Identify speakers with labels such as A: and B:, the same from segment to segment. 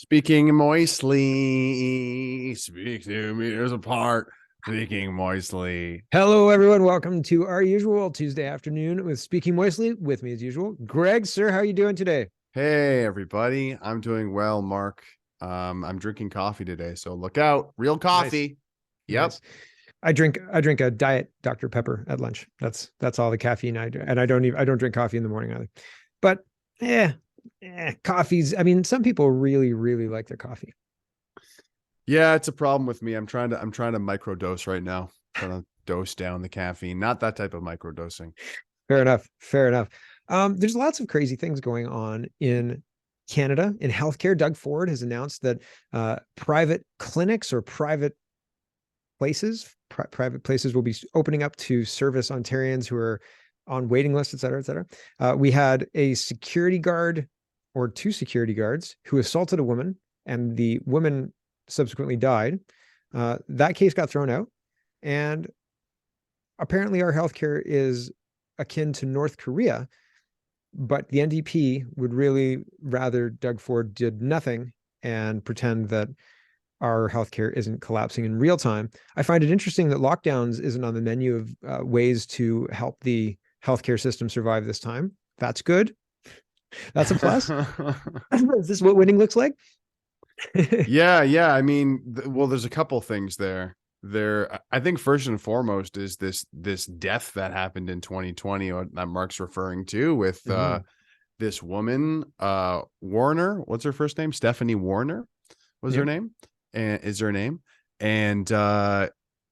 A: Speaking moistly, speak 2 meters apart. Speaking moistly.
B: Hello, everyone. Welcome to our usual Tuesday afternoon with Speaking Moistly. With me, as usual, Greg. Sir, how are you doing today?
A: Hey, everybody. I'm doing well, Mark. I'm drinking coffee today, so look out. Real
B: Nice,
A: coffee. Yep.
B: nice. I drink a diet Dr. Pepper at lunch. That's all the caffeine I do, and I don't drink coffee in the morning either. But yeah, coffees. I mean, some people really like their coffee.
A: Yeah, it's a problem with me. I'm trying to microdose right now. Trying to dose down the caffeine. Not that type of microdosing.
B: Fair enough. Fair enough. There's lots of crazy things going on in Canada in healthcare. Doug Ford has announced that private clinics or private places will be opening up to service Ontarians who are on waiting lists, et cetera, et cetera. We had a security guard or two security guards who assaulted a woman, and the woman subsequently died. That case got thrown out, and apparently our healthcare is akin to North Korea, but the NDP would really rather Doug Ford did nothing and pretend that our healthcare isn't collapsing in real time. I find it interesting that lockdowns isn't on the menu of ways to help the healthcare system survive this time. That's good. That's a plus. Is this what winning looks like?
A: Yeah. I mean, well, there's a couple things there. I think first and foremost is this death that happened in 2020 that Mark's referring to with
B: Mhm.
A: this woman, Warner. What's her first name? Stephanie Warner was her
B: Yep.
A: name, and is her name. And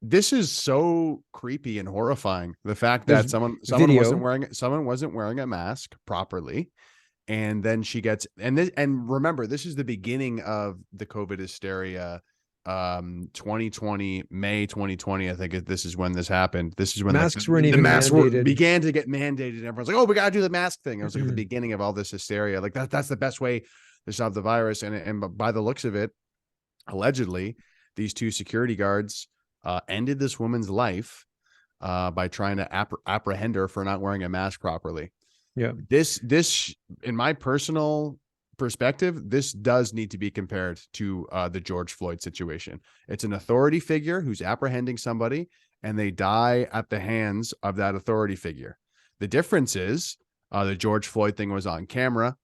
A: this is so creepy and horrifying. The fact
B: There's
A: that someone
B: video.
A: wasn't wearing a mask properly, and then she gets and remember, this is the beginning of the COVID hysteria. 2020, May 2020, I think this is when this happened. This is when like
B: Masks weren't
A: the
B: even
A: masks were
B: mandated.
A: began to get mandated, and everyone's like, oh, we gotta do the mask thing. It was like the beginning of all this hysteria. Like that's the best way to stop the virus. And by the looks of it, allegedly, these two security guards ended this woman's life by trying to apprehend her for not wearing a mask properly.
B: Yeah.
A: This in my personal perspective, this does need to be compared to the George Floyd situation. It's an authority figure who's apprehending somebody, and they die at the hands of that authority figure. The difference is the George Floyd thing was on camera,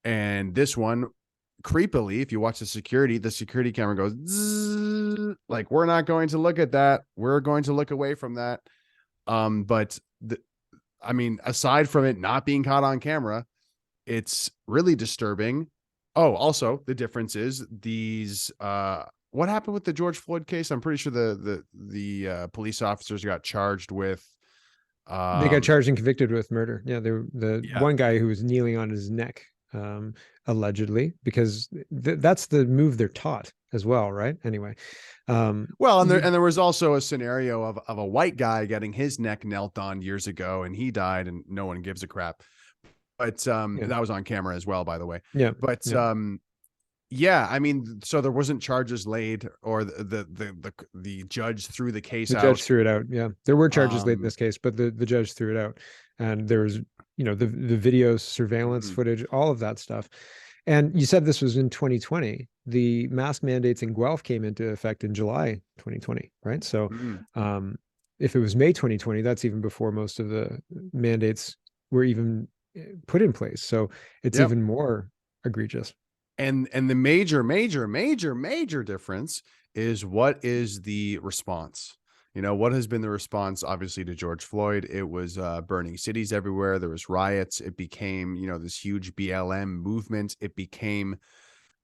A: and this one, creepily, if you watch the security camera goes zzz, like, we're not going to look at that. We're going to look away from that. But I mean, aside from it not being caught on camera, it's really disturbing. Oh, also the difference is these what happened with the George Floyd case? I'm pretty sure the police officers got charged with
B: They got
A: um
B: charged and convicted with murder. Yeah, the
A: yeah.
B: one guy who was kneeling on his neck, allegedly, because that's the move they're taught as well, right? Anyway,
A: Well, and
B: you
A: there was also a scenario of a white guy getting his neck knelt on years ago, and he died, and no one gives a crap. But
B: yeah,
A: that was on camera as well, by the way.
B: yeah,
A: But
B: yeah.
A: yeah, I mean, so there wasn't charges laid, or the judge threw the case
B: The judge
A: out.
B: threw it out. Yeah, there were charges laid in
A: Um,
B: this case, but the judge threw it out, and there was the video surveillance
A: mm,
B: footage, all of that stuff. And you said this was in 2020. The mask mandates in Guelph came into effect in July 2020, right? So,
A: mm,
B: um, if it was May 2020, that's even before most of the mandates were even put in place. So it's
A: yep.
B: even more egregious.
A: And the major difference is, what is the response? What has been the response? Obviously, to George Floyd, it was burning cities everywhere. There was riots. It became, this huge BLM movement. It became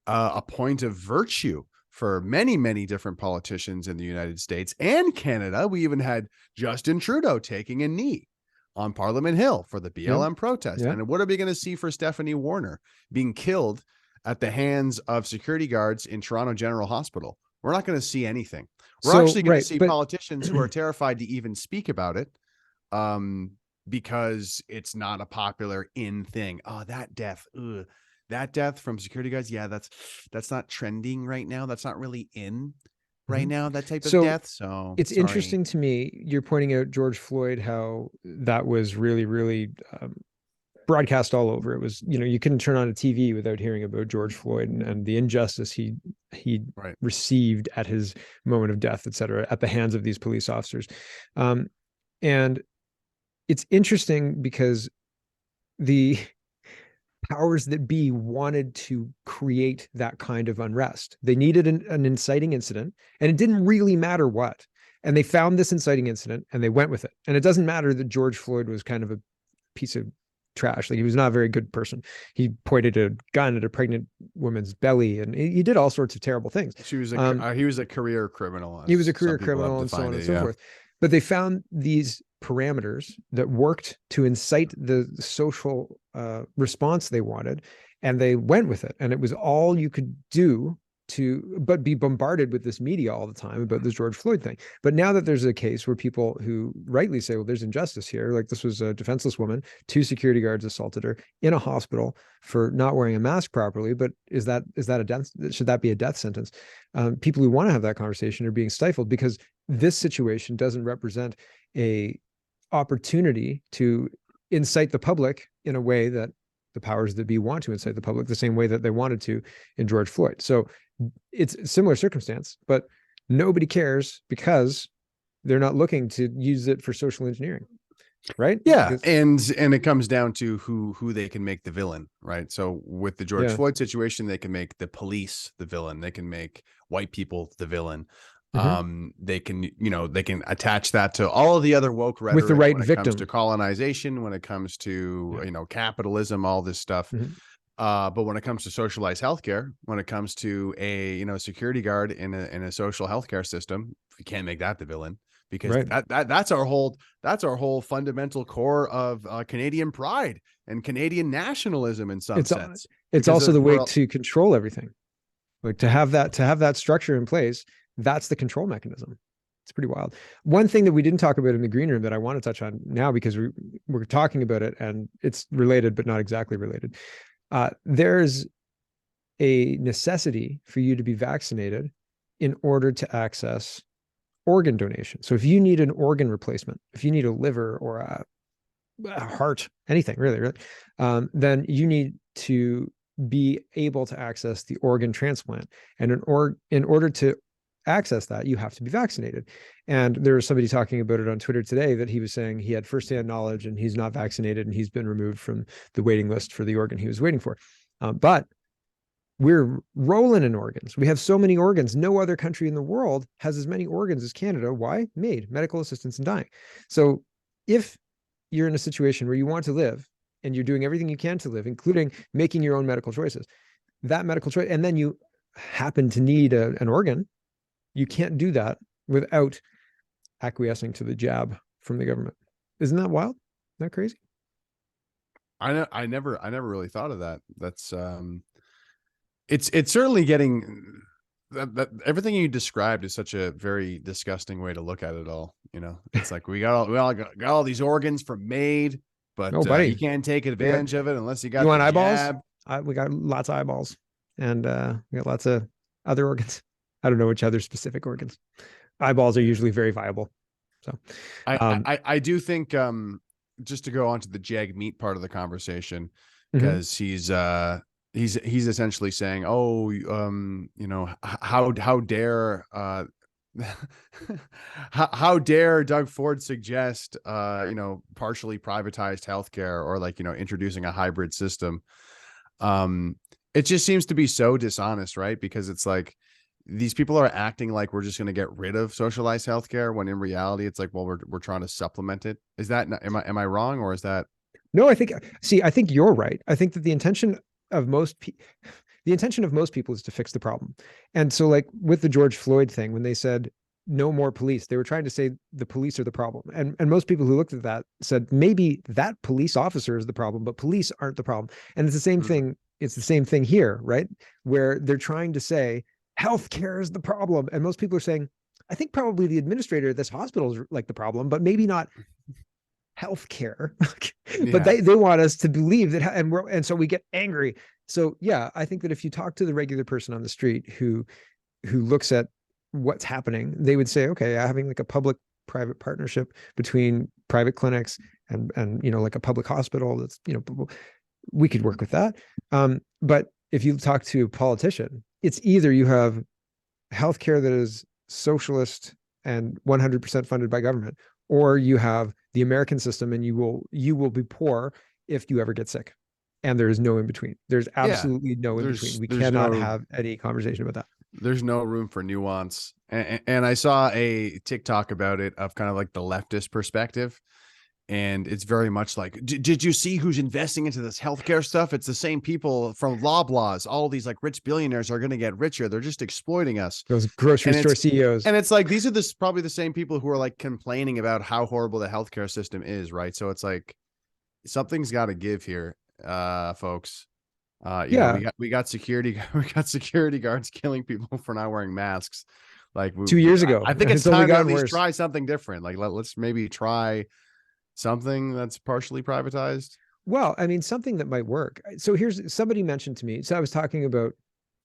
A: a point of virtue for many different politicians in the United States and Canada. We even had Justin Trudeau taking a knee on Parliament Hill for the
B: Yeah,
A: BLM protest.
B: yeah.
A: And what are we going to see for Stephanie Warner being killed at the hands of security guards in Toronto General Hospital? We're not going to see anything. We're
B: So
A: actually going to
B: right,
A: see
B: but
A: politicians who are terrified to even speak about it, um, because it's not a popular in thing. Oh, that death. Ugh. That death from security guards. Yeah, that's not trending right now. That's not really in right
B: Mhm.
A: now, that type of
B: So
A: death. So
B: it's
A: sorry.
B: interesting to me. You're pointing out George Floyd, how that was really broadcast all over. It was, you couldn't turn on a TV without hearing about George Floyd and the injustice he
A: Right.
B: received at his moment of death, et cetera, at the hands of these police officers. And it's interesting because the powers that be wanted to create that kind of unrest. They needed an inciting incident, and it didn't really matter what. And they found this inciting incident and they went with it. And it doesn't matter that George Floyd was kind of a piece of trash. Like, he was not a very good person. He pointed a gun at a pregnant woman's belly, and he did all sorts of terrible things.
A: He was a career criminal.
B: He was a career criminal and so on and so forth. But they found these parameters that worked to incite the social response they wanted, and they went with it. And it was all you could do but be bombarded with this media all the time about this George Floyd thing. But now that there's a case where people who rightly say, well, there's injustice here, like this was a defenseless woman, 2 security guards assaulted her in a hospital for not wearing a mask properly. But is that a death? Should that be a death sentence? People who want to have that conversation are being stifled because this situation doesn't represent a opportunity to incite the public in a way that the powers that be want to incite the public, the same way that they wanted to in George Floyd. So it's a similar circumstance, but nobody cares because they're not looking to use it for social engineering, right?
A: Yeah, and it comes down to who they can make the villain, right? So with the George Floyd situation, they can make the police the villain. They can make white people the villain. They can, they can attach that to all of the other woke rhetoric
B: with the right
A: when it
B: victim.
A: comes to colonization, when it comes to capitalism, all this stuff. But when it comes to socialized healthcare, when it comes to a security guard in a social healthcare system, we can't make that the villain, because that's our whole fundamental core of Canadian pride and Canadian nationalism in some sense.
B: It's also the way to control everything. Like to have that structure in place, that's the control mechanism. It's pretty wild. One thing that we didn't talk about in the green room that I want to touch on now, because we're talking about it and it's related, but not exactly related. There's a necessity for you to be vaccinated in order to access organ donation. So if you need an organ replacement, if you need a liver or a heart, anything really, then you need to be able to access the organ transplant. And in order to access that, you have to be vaccinated. And there was somebody talking about it on Twitter today that he was saying he had firsthand knowledge and he's not vaccinated and he's been removed from the waiting list for the organ he was waiting for. But we're rolling in organs. We have so many organs. No other country in the world has as many organs as Canada. Why? MAID, medical assistance in dying. So if you're in a situation where you want to live and you're doing everything you can to live, including making your own medical choices, that medical choice, and then you happen to need an organ, you can't do that without acquiescing to the jab from the government. Isn't that wild? Isn't that crazy?
A: I never really thought of that. That's it's certainly getting that everything you described is such a very disgusting way to look at it all. It's like we all got all these organs from MAID, but you can't take advantage of it unless you got
B: want eyeballs.
A: Jab.
B: We got lots of eyeballs, and we got lots of other organs. I don't know which other specific organs. Eyeballs are usually very viable. So
A: I do think just to go on to the jag meat part of the conversation, because he's essentially saying, how dare how dare Doug Ford suggest partially privatized healthcare, or introducing a hybrid system. It just seems to be so dishonest, right? Because it's like these people are acting like we're just going to get rid of socialized healthcare, when in reality it's like, well, we're trying to supplement it. Is that, am I wrong, or is that?
B: No, I think you're right. I think that the intention of most people is to fix the problem. And so, like with the George Floyd thing, when they said no more police, they were trying to say the police are the problem. And most people who looked at that said maybe that police officer is the problem, but police aren't the problem. And it's the same thing. It's the same thing here, right? Where they're trying to say healthcare is the problem. And most people are saying, I think probably the administrator of this hospital is like the problem, but maybe not healthcare. But they want us to believe that, and so we get angry. So yeah, I think that if you talk to the regular person on the street who looks at what's happening, they would say, okay, having like a public-private partnership between private clinics and like a public hospital that's, we could work with that. But if you talk to a politician, it's either you have healthcare that is socialist and 100% funded by government, or you have the American system and you will be poor if you ever get sick. And there is no in between. There's
A: Yeah,
B: absolutely no in between. We
A: there's
B: cannot
A: no
B: have any conversation about that.
A: there's no room for nuance. And I saw a TikTok about it of kind of like the leftist perspective. And it's very much like, did you see who's investing into this healthcare stuff? It's the same people from Loblaws. All these like rich billionaires are going to get richer. They're just exploiting us.
B: Those grocery store CEOs.
A: And it's like, these are probably the same people who are like complaining about how horrible the healthcare system is. Right. So it's like, something's got to give here, folks. We got security guards killing people for not wearing masks. Like
B: 2 years ago.
A: I think it's time to at least try something different. Like let's maybe try something that's partially privatized.
B: Well, I mean, something that might work. So here's, somebody mentioned to me. So I was talking about,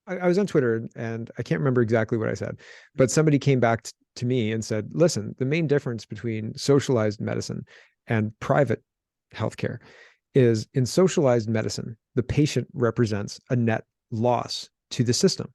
B: I was on Twitter and I can't remember exactly what I said, but somebody came back to me and said, listen, the main difference between socialized medicine and private healthcare is in socialized medicine, the patient represents a net loss to the system,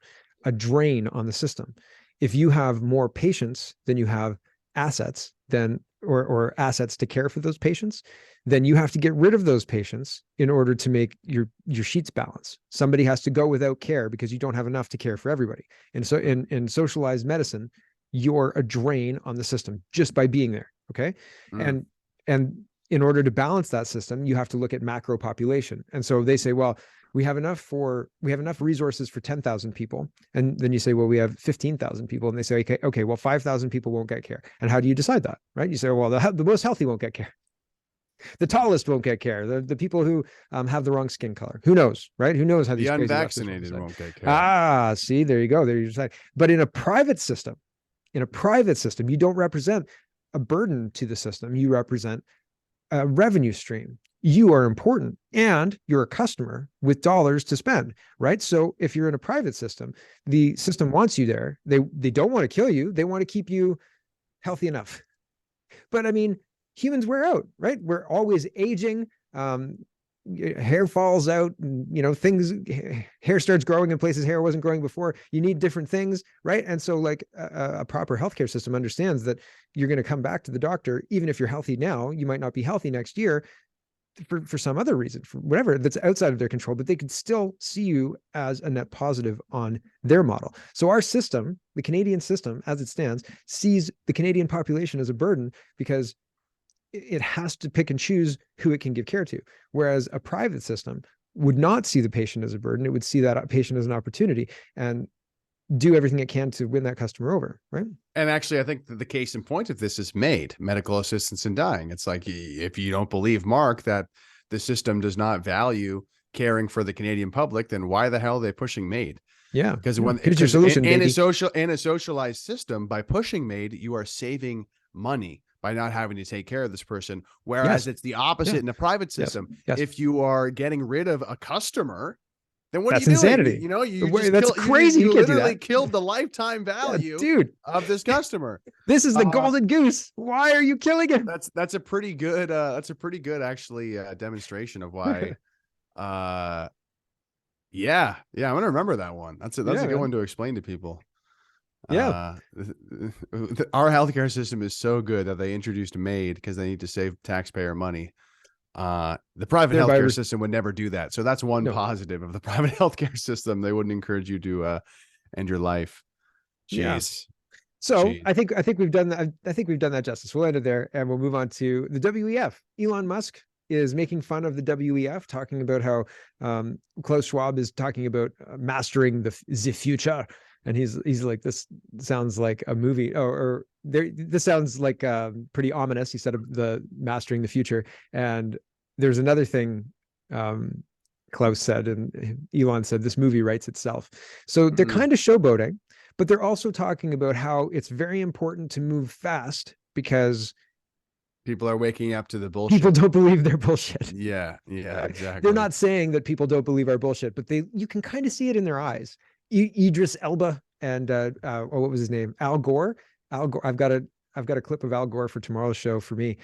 B: a drain on the system. If you have more patients than you have assets, then or assets to care for those patients, then you have to get rid of those patients in order to make your sheets balance. Somebody has to go without care because you don't have enough to care for everybody. And so in socialized medicine, you're a drain on the system just by being there. Okay. And in order to balance that system, you have to look at macro population. And so they say, well, we have enough resources for 10,000 people. And then you say, well, we have 15,000 people. And they say, okay, well, 5,000 people won't get care. And how do you decide that? Right. You say, well, the most healthy won't get care. The tallest won't get care. The people who have the wrong skin color. Who knows, right? Who knows how these
A: unvaccinated won't get care.
B: See, there you go. There you decide. But in a private system, you don't represent a burden to the system. You represent a revenue stream. You are important and you're a customer with dollars to spend, right? So if you're in a private system, the system wants you there. They don't want to kill you. They want to keep you healthy enough. But I mean, humans wear out, right? We're always aging. Hair falls out, hair starts growing in places hair wasn't growing before. You need different things, right? And so like a proper healthcare system understands that you're going to come back to the doctor, even if you're healthy now, you might not be healthy next year for some other reason, for whatever that's outside of their control, but they could still see you as a net positive on their model. So our system, the Canadian system as it stands, sees the Canadian population as a burden because it has to pick and choose who it can give care to. Whereas a private system would not see the patient as a burden. It would see that patient as an opportunity and do everything it can to win that customer over, right?
A: And actually, I think that the case in point of this is MAID, medical assistance in dying. It's like, if you don't believe Mark that the system does not value caring for the Canadian public, then why the hell are they pushing MAID?
B: Yeah.
A: Because
B: here's your solution,
A: in a socialized system, by pushing MAID, you are saving money by not having to take care of this person. Whereas it's the opposite in a private system.
B: Yes.
A: If you are getting rid of a customer, then what
B: That's
A: are you
B: insanity.
A: doing?
B: That's crazy.
A: You literally killed the lifetime value of this customer.
B: This is the golden goose. Why are you killing him?
A: That's a pretty good actually demonstration of why. I'm gonna remember that one. That's a good one to explain to people.
B: Yeah.
A: Our healthcare system is so good that they introduced MAID because they need to save taxpayer money. The private healthcare system would never do that. So that's one positive of the private healthcare system. They wouldn't encourage you to end your life. Jeez.
B: Yeah. So I think we've done that. I think we've done that justice. We'll end it there and we'll move on to the WEF. Elon Musk is making fun of the WEF, talking about how Klaus Schwab is talking about mastering the future. And he's like, this sounds like a movie, this sounds like pretty ominous. He said the mastering the future. And there's another thing Klaus said, and Elon said, this movie writes itself. So they're kind of showboating, but they're also talking about how it's very important to move fast because
A: people are waking up to the bullshit.
B: People don't believe their bullshit.
A: Yeah, exactly.
B: They're not saying that people don't believe our bullshit, but you can kind of see it in their eyes. Idris Elba and what was his name? Al Gore. I've got a clip of Al Gore for tomorrow's show for me.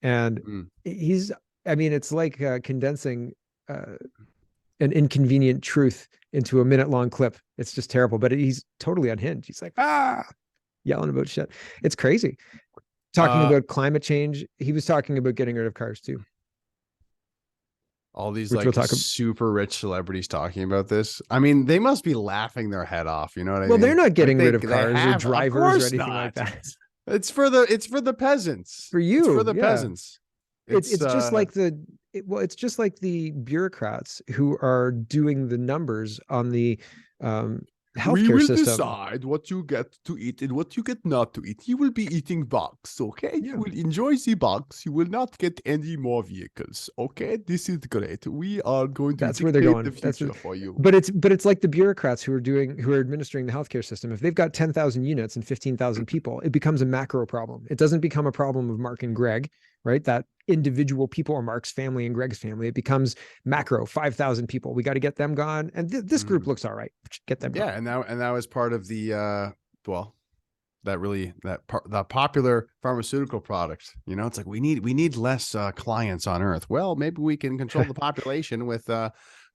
B: And
A: Mm.
B: he's, I mean, it's like condensing uh, an inconvenient truth into a minute long clip. It's just terrible, but he's totally unhinged. He's like, yelling about shit. It's crazy. Talking
A: Uh,
B: about climate change. He was talking about getting rid of cars too,
A: all these
B: which we'll
A: like
B: talk about.
A: super rich celebrities talking about this. I mean, they must be laughing their head off. You know what I
B: Well, they're
A: mean?
B: not
A: Like
B: getting rid of
A: they
B: cars or
A: have, of
B: drivers or
A: course
B: anything like
A: not.
B: that.
A: It's for the peasants.
B: For
A: It's for
B: you,
A: the
B: yeah.
A: peasants.
B: It's
A: It's
B: it's just like well, it's just like the bureaucrats who are doing the numbers on the um,
A: we
B: healthcare
A: will
B: system.
A: decide what you get to eat and what you get not to eat. You will be eating bugs, okay? You
B: Yeah,
A: will enjoy the bugs. You will not get any more vehicles, okay? This is great. We are going to
B: that's where they're
A: dictate the
B: going. That's
A: future for you.
B: but it's like the bureaucrats who are administering the healthcare system. If they've got 10,000 units and 15,000 people, it becomes a macro problem. It doesn't become a problem of Mark and Greg, right? That individual people or Mark's family and Greg's family. It becomes macro, 5,000 people. We got to get them gone. And this group
A: Mhm.
B: looks all right. Get them
A: Yeah,
B: gone.
A: and that was part of the well, that popular pharmaceutical product. You know, it's like we need less clients on Earth. Well, maybe we can control the population with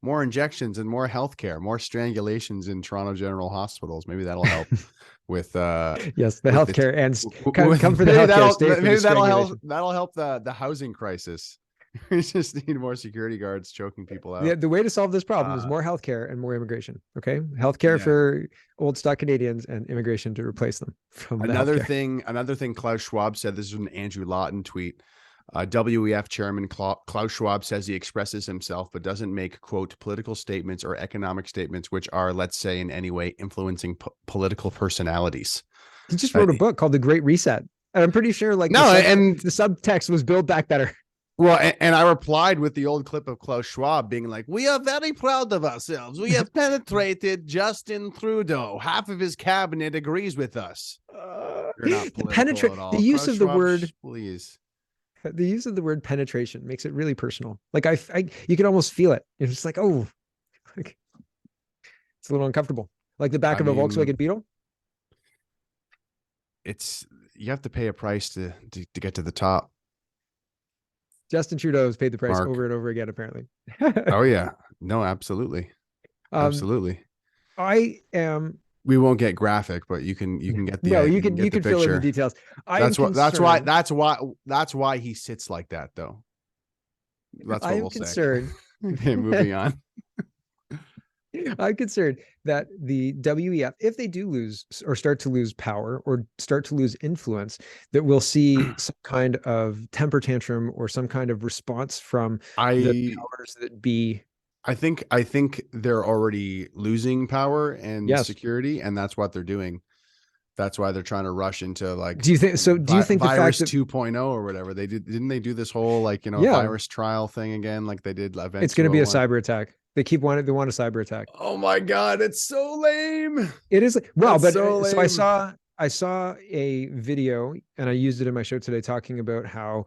A: more injections and more healthcare, more strangulations in Toronto General Hospitals. Maybe that'll help with
B: Yes, the
A: with the
B: healthcare and come
A: with
B: for the healthcare, stay for the
A: maybe
B: strangulation.
A: that'll help the housing crisis. We just need more security guards choking people out.
B: The way to solve this problem is
A: Uh,
B: more healthcare and more immigration. Okay, healthcare
A: yeah.
B: for old stock Canadians and immigration to replace them from the healthcare.
A: Another thing Klaus Schwab said, this is an Andrew Lawton tweet. WEF chairman Klaus Schwab says he expresses himself, but doesn't make, quote, political statements or economic statements, which are, let's say, in any way influencing political personalities.
B: He just wrote a book called The Great Reset. And I'm pretty sure like
A: No, and
B: the subtext was Build Back Better.
A: well, and I replied with the old clip of Klaus Schwab being like, "We are very proud of ourselves. We have penetrated Justin Trudeau. Half of his cabinet agrees with us." You're not
B: The
A: political at
B: the
A: all.
B: use
A: Klaus
B: of the
A: Schwab,
B: word
A: please.
B: the use of the word penetration makes it really personal. Like you can almost feel it. It's just like, oh, like, it's a little uncomfortable. Like the back
A: I
B: of a
A: mean,
B: Volkswagen Beetle.
A: it's you have to pay a price to get to the top,
B: Justin Trudeau has paid the price
A: Mark.
B: over and over again, apparently.
A: Oh yeah, no, absolutely,
B: um,
A: absolutely.
B: I am
A: We won't get graphic, but you can get
B: no,
A: you can
B: you
A: get the
B: can fill in the
A: picture.
B: details. I am concerned.
A: That's why he sits like that, though. That's
B: I
A: what
B: am
A: we'll say.
B: concerned.
A: Okay, moving on.
B: I'm concerned that the WEF, if they do lose or start to lose power or start to lose influence, that we'll see some kind of temper tantrum or some kind of response from the
A: I
B: powers that be.
A: I think they're already losing power and
B: Yes.
A: security, and that's what they're doing. That's why they're trying to rush into like
B: Do you think so? Do you think the fact
A: virus
B: that
A: 2.0 or whatever. Didn't they do this whole like,
B: yeah,
A: virus trial thing again like they did
B: it's
A: Event
B: going to be a
A: 201?
B: cyber attack? They want a cyber attack.
A: Oh my god, it's so lame.
B: It is well,
A: That's
B: but
A: so
B: so
A: lame.
B: I saw a video and I used it in my show today talking about how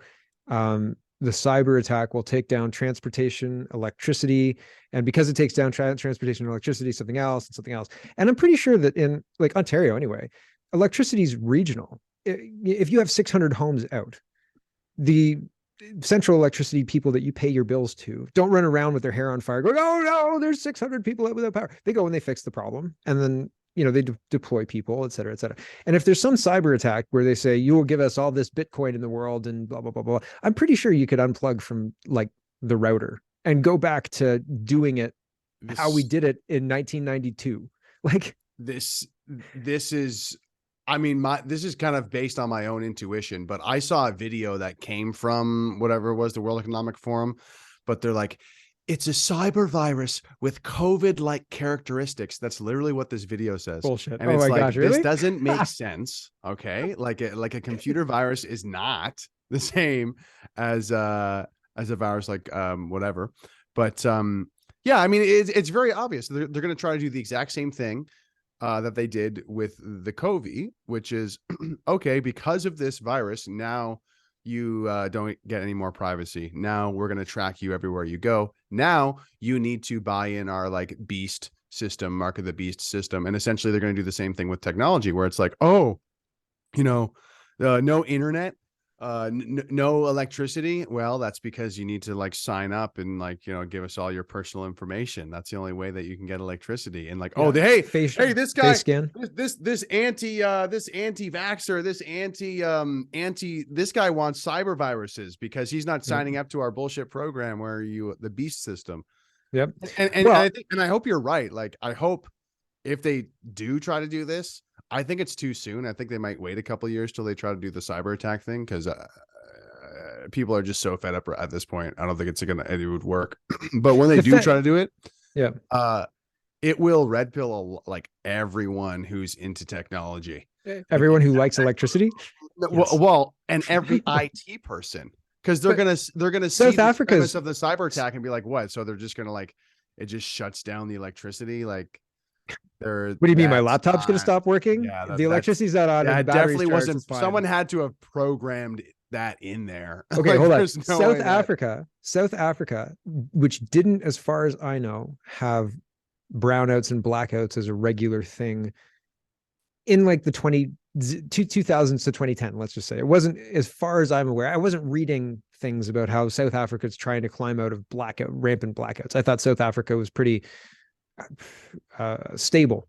B: the cyber attack will take down transportation, electricity, and because it takes down transportation and electricity, something else and something else. And I'm pretty sure that in like Ontario anyway, electricity is regional. If you have 600 homes out, the central electricity people that you pay your bills to don't run around with their hair on fire going, oh no, there's 600 people out without power. They go and they fix the problem. And then, they deploy people, et cetera, et cetera. And if there's some cyber attack where they say, you will give us all this Bitcoin in the world and blah, blah, blah, blah, I'm pretty sure you could unplug from like the router and go back to doing it how we
A: This
B: did it in 1992. Like,
A: this is I mean, this is kind of based on my own intuition, but I saw a video that came from whatever it was, the World Economic Forum, but they're like, it's a cyber virus with COVID-like characteristics. That's literally what this video says.
B: bullshit.
A: And
B: Oh
A: it's
B: my
A: like,
B: gosh,
A: this
B: really?
A: doesn't make sense. Okay. Like a computer virus is not the same as a virus like whatever. But yeah, I mean, it's very obvious. They're going to try to do the exact same thing that they did with the COVID, which is okay, because of this virus, now you don't get any more privacy. Now we're going to track you everywhere you go. Now you need to buy in our like beast system, mark of the beast system. And essentially they're going to do the same thing with technology where it's like, oh, no internet No electricity. Well, that's because you need to like sign up and like, give us all your personal information. That's the only way that you can get electricity. And like, oh,
B: Yeah.
A: hey, this
B: Face
A: guy,
B: scan.
A: this anti-vaxxer, this guy wants cyber viruses because he's not
B: Yep.
A: signing up to our bullshit program where the beast system.
B: Yep.
A: And
B: Well,
A: I think, and I hope you're right. Like, I hope if they do try to do this, I think it's too soon. I think they might wait a couple of years till they try to do the cyber attack thing, because people are just so fed up at this point. I don't think it would work. But when they do try to do it,
B: yeah,
A: it will red pill like everyone who's into technology,
B: everyone who likes electricity.
A: Yes. Well, and every IT person, because they're gonna see
B: South
A: the
B: Africa's
A: premise of the cyber attack and be like, what? So they're just gonna like, it just shuts down the electricity. Like,
B: what do you mean? My laptop's going to stop working?
A: Yeah,
B: The electricity's not on.
A: Yeah,
B: And the
A: it
B: battery's
A: definitely
B: charged,
A: wasn't.
B: it's fine.
A: Someone had to have programmed that in there.
B: Okay,
A: Like,
B: hold on.
A: there's no way
B: South Africa, which didn't, as far as I know, have brownouts and blackouts as a regular thing in like the 2000s to 2010, let's just say. It wasn't, as far as I'm aware, I wasn't reading things about how South Africa's trying to climb out of rampant blackouts. I thought South Africa was pretty stable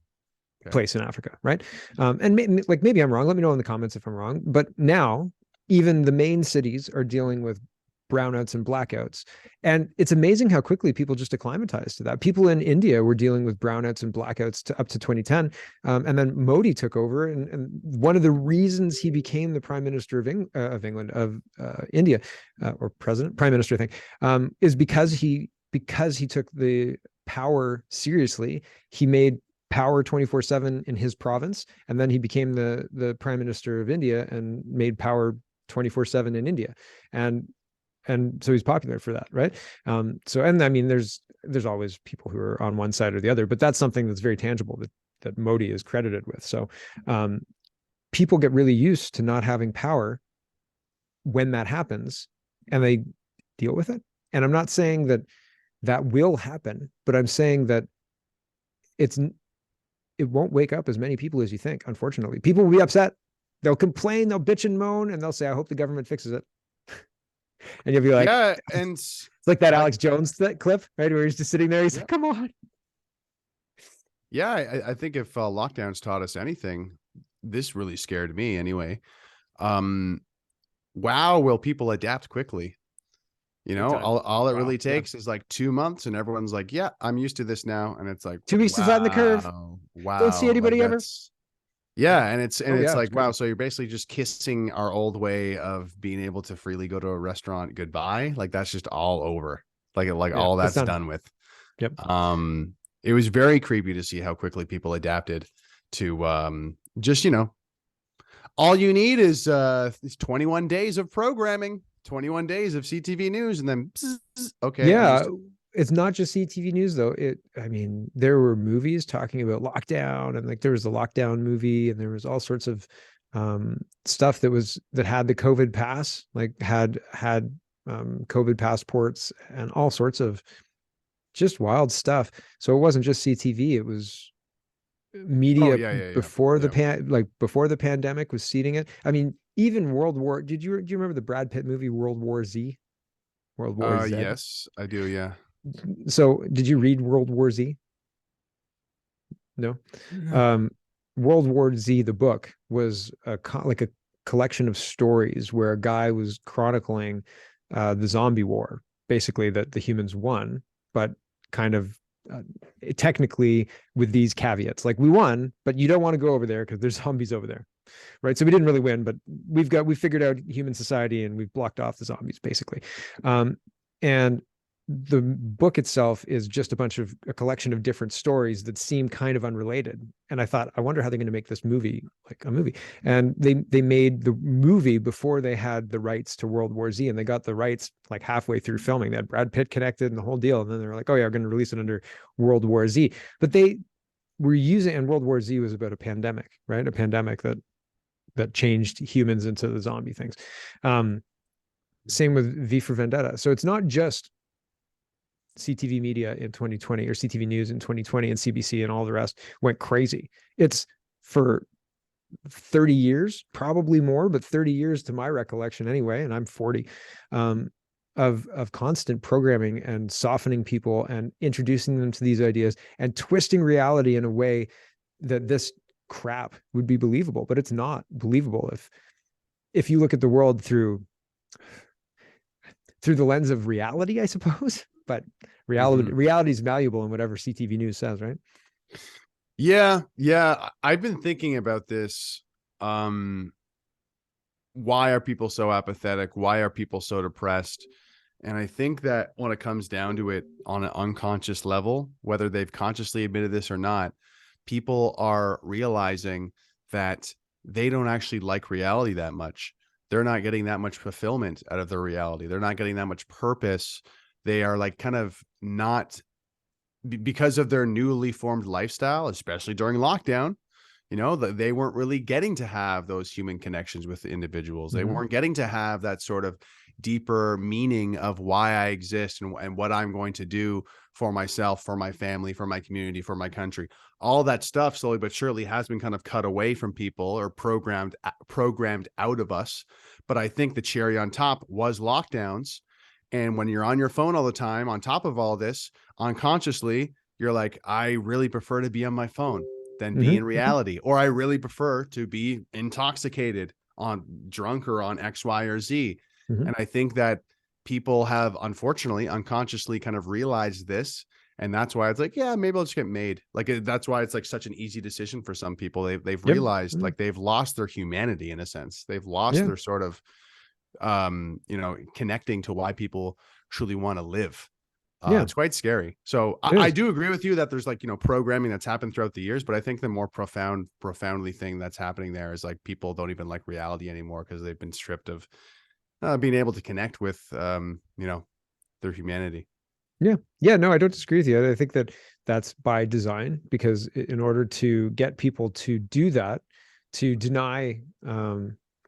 B: place in Africa, right? And maybe I'm wrong. Let me know in the comments if I'm wrong. But now even the main cities are dealing with brownouts and blackouts, and it's amazing how quickly people just acclimatize to that. People in India were dealing with brownouts and blackouts up to 2010, and then Modi took over, and one of the reasons he became the prime minister of India, or prime minister, I think, is because he took the power seriously. He made power 24/7 in his province, and then he became the prime minister of India and made power 24/7 in India, and so he's popular for that, right? And I mean, there's always people who are on one side or the other, but that's something that's very tangible that Modi is credited with. So people get really used to not having power when that happens, and they deal with it. And I'm not saying that will happen, but I'm saying that it won't wake up as many people as you think. Unfortunately, people will be upset. They'll complain, they'll bitch and moan, and they'll say, I hope the government fixes it. And you'll be like,
A: yeah. And
B: it's like that Alex Jones clip, right? Where he's just sitting there. He's like, come on.
A: Yeah. I think if lockdowns taught us anything, this really scared me anyway. Wow. Will people adapt quickly? All it really takes is like 2 months, and everyone's like, yeah, I'm used to this now. And it's like
B: 2 weeks to flatten the curve.
A: Wow.
B: Don't see anybody ever.
A: Yeah. And it's like,
B: it's
A: wow. So you're basically just kissing our old way of being able to freely go to a restaurant goodbye. Like, that's just all over. All that's done with.
B: Yep.
A: It was very creepy to see how quickly people adapted to just, all you need is 21 days of programming, 21 days of CTV news, and then okay.
B: Yeah. It's not just CTV news though. I mean, there were movies talking about lockdown, and like there was the lockdown movie, and there was all sorts of stuff that had the COVID pass, like had COVID passports and all sorts of just wild stuff. So it wasn't just CTV, it was media before the pandemic was seeding it. I mean, even do you remember the Brad Pitt movie World War Z? World War Z?
A: Yes, I do. Yeah.
B: So did you read World War Z? No. World War Z, the book, was like a collection of stories where a guy was chronicling the zombie war, basically that the humans won, but kind of technically with these caveats, like we won, but you don't want to go over there because there's zombies over there, right? So we didn't really win, but we figured out human society and we've blocked off the zombies, basically. And the book itself is just a collection of different stories that seem kind of unrelated. And I thought, I wonder how they're going to make this movie like a movie. And they made the movie before they had the rights to World War Z, and they got the rights like halfway through filming. They had Brad Pitt connected and the whole deal. And then they were like, oh yeah, we're going to release it under World War Z. But they were using, and World War Z was about a pandemic, right? A pandemic that changed humans into the zombie things. Same with V for Vendetta. So it's not just CTV media in 2020 or CTV news in 2020 and CBC and all the rest went crazy. It's for 30 years, probably more, but 30 years to my recollection anyway, and I'm 40, um, of constant programming and softening people and introducing them to these ideas and twisting reality in a way that this crap would be believable, but it's not believable if you look at the world through the lens of reality, I suppose. But
A: Mhm.
B: reality is valuable in whatever CTV News says, right?
A: Yeah, yeah. I've been thinking about this. Um, why are people so apathetic? Why are people so depressed? And I think that when it comes down to it on an unconscious level, whether they've consciously admitted this or not, people are realizing that they don't actually like reality that much. They're not getting that much fulfillment out of their reality. They're not getting that much purpose. They are like kind of not because of their newly formed lifestyle, especially during lockdown, they weren't really getting to have those human connections with individuals. They
B: Mm-hmm.
A: weren't getting to have that sort of deeper meaning of why I exist and what I'm going to do for myself, for my family, for my community, for my country. All that stuff slowly but surely has been kind of cut away from people or programmed out of us. But I think the cherry on top was lockdowns. And when you're on your phone all the time, on top of all this, unconsciously, you're like, I really prefer to be on my phone than be in
B: Mm-hmm.
A: reality. Or I really prefer to be intoxicated on drunk or on X, Y, or Z.
B: Mm-hmm.
A: And I think that people have unfortunately unconsciously kind of realized this. And that's why it's like, yeah, maybe I'll just get made. Like that's why it's like such an easy decision for some people. They've
B: Yep.
A: realized
B: Mm-hmm.
A: like they've lost their humanity in a sense. They've lost
B: Yeah.
A: their sort of connecting to why people truly want to live.
B: Yeah.
A: It's quite scary. So
B: It
A: I
B: is.
A: do agree with you that there's like, programming that's happened throughout the years, but I think the more profoundly thing that's happening there is like people don't even like reality anymore because they've been stripped of being able to connect with, their humanity.
B: Yeah. Yeah. No, I don't disagree with you. I think that that's by design because in order to get people to do that, to deny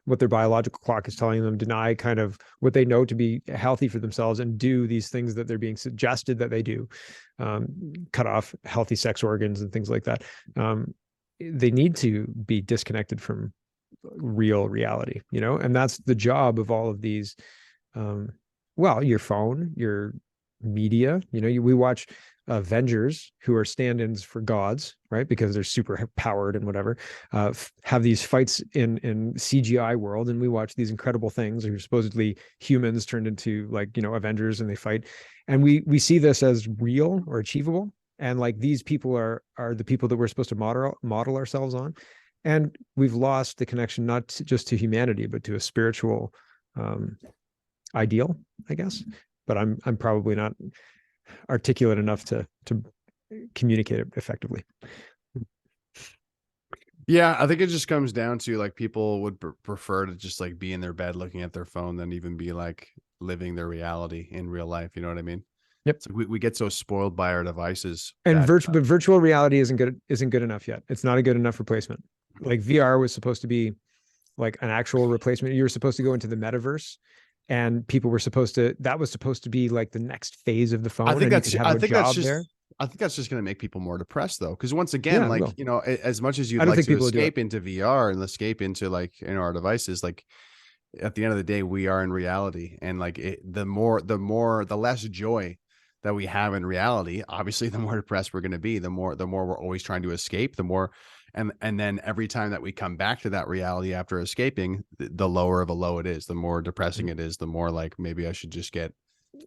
B: what their biological clock is telling them, deny kind of what they know to be healthy for themselves, and do these things that they're being suggested that they do, um, cut off healthy sex organs and things like that. They need to be disconnected from real reality, and that's the job of all of these, um, well, your phone, your media. We watch Avengers, who are stand-ins for gods, right? Because they're super powered and whatever. Have these fights in CGI world, and we watch these incredible things who are supposedly humans turned into, like, Avengers, and they fight, and we see this as real or achievable. And like these people are the people that we're supposed to model ourselves on, and we've lost the connection not just to humanity but to a spiritual, um, ideal, I guess. But I'm probably not articulate enough to communicate it effectively.
A: Yeah, I think it just comes down to like people would prefer to just like be in their bed looking at their phone than even be like living their reality in real life. You know what I mean?
B: Yep.
A: So we get so spoiled by our devices
B: And
A: that
B: virtual reality isn't good enough yet. It's not a good enough replacement. Like VR was supposed to be like an actual replacement. You were supposed to go into the metaverse, and people were supposed to that was supposed to be like the next phase of the phone, and you could have
A: I
B: a
A: think that's
B: job there.
A: just I think that's just going to make people more depressed though, because once again,
B: Yeah, it
A: like
B: will.
A: as much as you'd
B: I don't
A: like
B: think
A: to
B: people would do it.
A: escape into VR and escape into like our devices, like at the end of the day, we are in reality, and like the less joy that we have in reality, obviously, the more depressed we're going to be. The more we're always trying to escape, the more, and then every time that we come back to that reality after escaping, the lower of a low it is, the more depressing it is, the more like maybe I should just get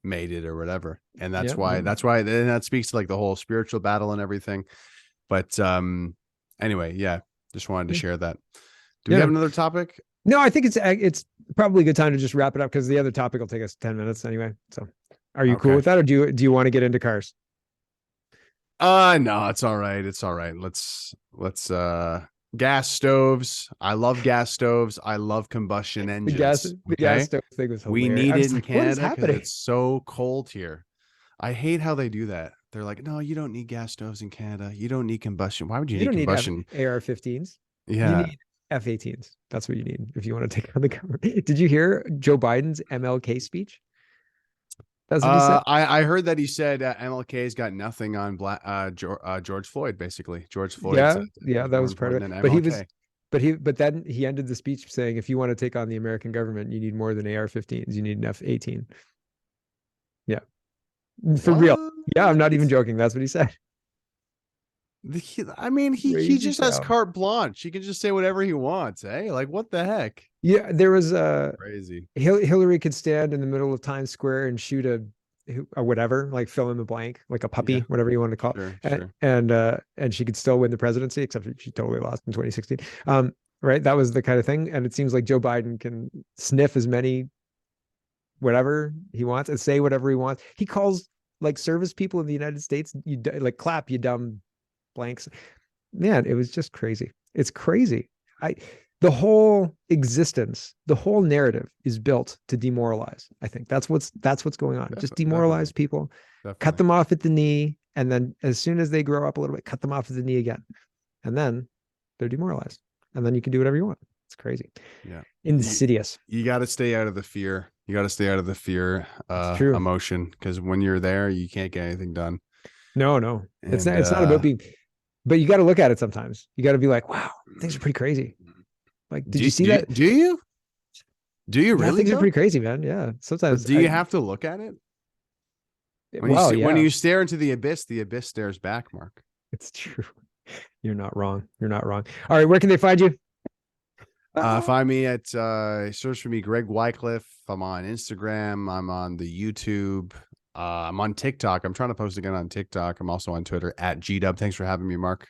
A: mated or whatever. And
B: Yeah.
A: that's why and that speaks to like the whole spiritual battle and everything. But anyway, yeah, just wanted to share that. Do we have
B: Yeah.
A: another topic?
B: No, I think it's probably a good time to just wrap it up because the other topic will take us 10 minutes anyway. So, are you cool
A: Okay.
B: with that, or do you want to get into cars?
A: No, it's all right. It's all right. Let's gas stoves. I love gas stoves. I love combustion
B: The gas
A: engines.
B: the gas
A: Okay.
B: stove thing was
A: We
B: hilarious. I
A: need it
B: was
A: in
B: like, what is
A: Canada because
B: happening?
A: it's so cold here. I hate how they do that. They're like, no, you don't need gas stoves in Canada. You don't need combustion. Why would you
B: You
A: need
B: don't need
A: combustion?
B: AR-15s. You
A: Yeah.
B: need F-18s. That's what you need if you want to take on the government. Did you hear Joe Biden's MLK speech? That's what he said.
A: I heard that he said MLK's got nothing on George Floyd. Basically, George Floyd
B: Yeah, yeah,
A: is
B: that
A: more
B: was part of
A: important
B: it.
A: than
B: But he was
A: MLK.
B: but then he ended the speech saying, if you want to take on the American government, you need more than AR-15s. You need an F-18. Yeah, for real.
A: What?
B: Yeah, I'm not even joking. That's what he said.
A: I mean, he
B: Crazy
A: just has
B: town.
A: carte blanche. He can just say whatever he wants. Hey, like what the heck?
B: Yeah, there was
A: Crazy.
B: Hillary could stand in the middle of Times Square and shoot a whatever, like fill in the blank, like a puppy,
A: Yeah,
B: whatever you want to call
A: sure,
B: it,
A: sure.
B: and she could still win the presidency, except she totally lost in 2016. Right, that was the kind of thing, and it seems like Joe Biden can sniff as many whatever he wants and say whatever he wants. He calls like service people in the United States, like clap, you dumb blanks. Man, it was just crazy. It's crazy. I The whole existence, the whole narrative is built to demoralize. I think that's what's going on. Just demoralize
A: Definitely,
B: people, cut
A: definitely.
B: them off at the knee, and then as soon as they grow up a little bit, cut them off at the knee again. And then they're demoralized. And then you can do whatever you want. It's crazy.
A: Yeah. You
B: Insidious.
A: you got to stay out of the fear. You got to stay out of the fear
B: It's true.
A: emotion, because when you're there, you can't get anything done.
B: No, no.
A: And
B: It's not about being, but you got to look at it sometimes. You got to be like, wow, things are pretty crazy. Like, did you see that?
A: do you
B: Yeah,
A: really
B: things are
A: though?
B: pretty crazy, man. Yeah.
A: But
B: Sometimes
A: do you have to look at it? When you
B: well,
A: when
B: yeah,
A: you stare into the abyss stares back, Mark.
B: it's true. You're not wrong. You're not wrong. All right. Where can they find you?
A: Find me at search for me, Greg Wycliffe. I'm on Instagram. I'm on the YouTube. I'm on TikTok. I'm trying to post again on TikTok. I'm also on Twitter at GDub. Thanks for having me, Mark.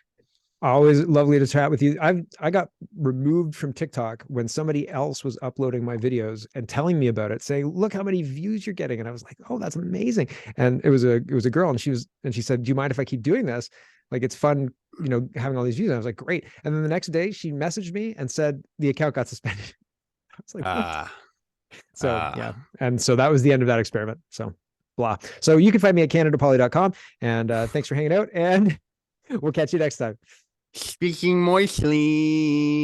B: Always lovely to chat with you. I got removed from TikTok when somebody else was uploading my videos and telling me about it, saying, "Look how many views you're getting." And I was like, "Oh, that's amazing." And it was a girl, and she said, "Do you mind if I keep doing this? Like it's fun, having all these views." And I was like, "Great." And then the next day, she messaged me and said the account got suspended. I was like, "What?"
A: Uh,
B: So yeah,
A: uh,
B: and so that was the end of that experiment. So blah. So you can find me at CanadaPoly.com, and thanks for hanging out, and we'll catch you next time.
A: Speaking moistly.